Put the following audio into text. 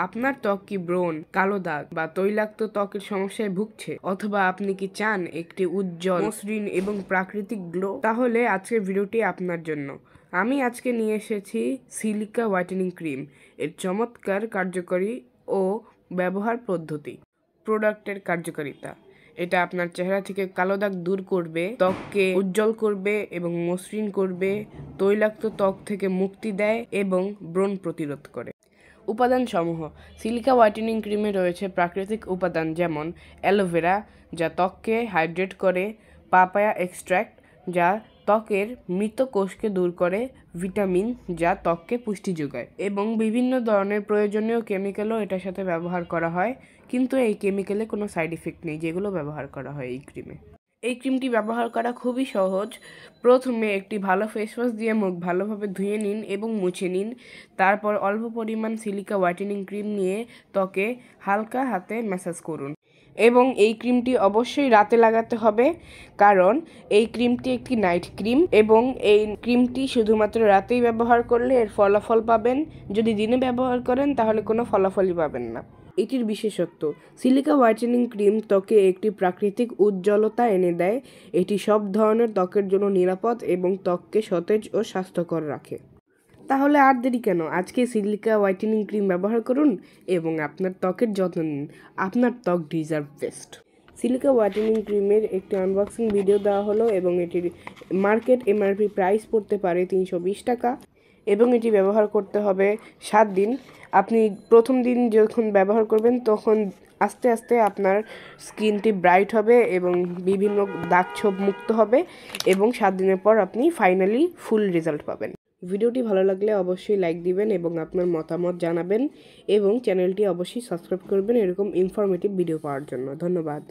আপনার ত্বক কি ব্রণ, কালো দাগ বা তৈলাক্ত ত্বকের সমস্যায় ভুগছে, অথবা আপনি কি চান একটি উজ্জ্বল, মসৃণ এবং প্রাকৃতিক গ্লো? তাহলে আজকের ভিডিওটি আপনার জন্য। আমি আজকে নিয়ে এসেছি সিলিকা হোয়াইটেনিং ক্রিম এর চমৎকার কার্যকরী ও ব্যবহার পদ্ধতি। প্রোডাক্টের কার্যকারিতা: এটা আপনার চেহারা থেকে কালো দাগ দূর করবে, ত্বককে উজ্জ্বল করবে এবং মসৃণ করবে, তৈলাক্ত ত্বক থেকে মুক্তি দেয় এবং ব্রণ প্রতিরোধ করে। উপাদানসমূহ: সিলিকা হোয়াইটেনিং ক্রিমে রয়েছে প্রাকৃতিক উপাদান যেমন অ্যালোভেরা, যা ত্বককে হাইড্রেট করে, পাপায়া এক্সট্র্যাক্ট, যা ত্বকের মৃত কোষকে দূর করে, ভিটামিন, যা ত্বককে পুষ্টি যোগায়, এবং বিভিন্ন ধরনের প্রয়োজনীয় কেমিক্যালও এটার সাথে ব্যবহার করা হয়। কিন্তু এই কেমিক্যালে কোনো সাইড ইফেক্ট নেই যেগুলো ব্যবহার করা হয় এই ক্রিমে। এই ক্রিমটি ব্যবহার করা খুবই সহজ। প্রথমে একটি ভালো ফেস ওয়াশ দিয়ে মুখ ভালোভাবে ধুয়ে নিন এবং মুছে নিন। তারপর অল্প পরিমাণ সিলিকা হোয়াইটেনিং ক্রিম নিয়ে ত্বকে হালকা হাতে ম্যাসাজ করুন। এবং এই ক্রিমটি অবশ্যই রাতে লাগাতে হবে, কারণ এই ক্রিমটি একটি নাইট ক্রিম এবং এই ক্রিমটি শুধুমাত্র রাতেই ব্যবহার করলে এর ফলাফল পাবেন। যদি দিনে ব্যবহার করেন তাহলে কোনো ফলাফলই পাবেন না। এটির বিশেষত্ব: সিলিকা হোয়াইটেনিং ক্রিম ত্বকে একটি প্রাকৃতিক উজ্জ্বলতা এনে দেয়। এটি সব ধরনের ত্বকের জন্য নিরাপদ এবং ত্বককে সতেজ ও স্বাস্থ্যকর রাখে। তাহলে আর দেরি কেন, আজকে সিলিকা হোয়াইটেনিং ক্রিম ব্যবহার করুন এবং আপনার ত্বকের যত্ন নিন। আপনার ত্বক ডিজার্ভ বেস্ট। সিলিকা হোয়াইটেনিং ক্রিমের একটি আনবক্সিং ভিডিও দেওয়া হলো এবং এটির মার্কেট এমআরপি প্রাইস পড়তে পারে 320 টাকা এবং এটি ব্যবহার করতে হবে 7 দিন। আপনি প্রথম দিন যখন ব্যবহার করবেন তখন আস্তে আস্তে আপনার স্কিনটি ব্রাইট হবে এবং বিভিন্ন দাগ ছোপ মুক্ত হবে এবং 7 দিনের পর আপনি ফাইনালি ফুল রেজাল্ট পাবেন। ভিডিওটি ভালো লাগলে অবশ্যই লাইক দিবেন এবং আপনার মতামত জানাবেন এবং চ্যানেলটি অবশ্যই সাবস্ক্রাইব করবেন এরকম ইনফরমেটিভ ভিডিও পাওয়ার জন্য। ধন্যবাদ।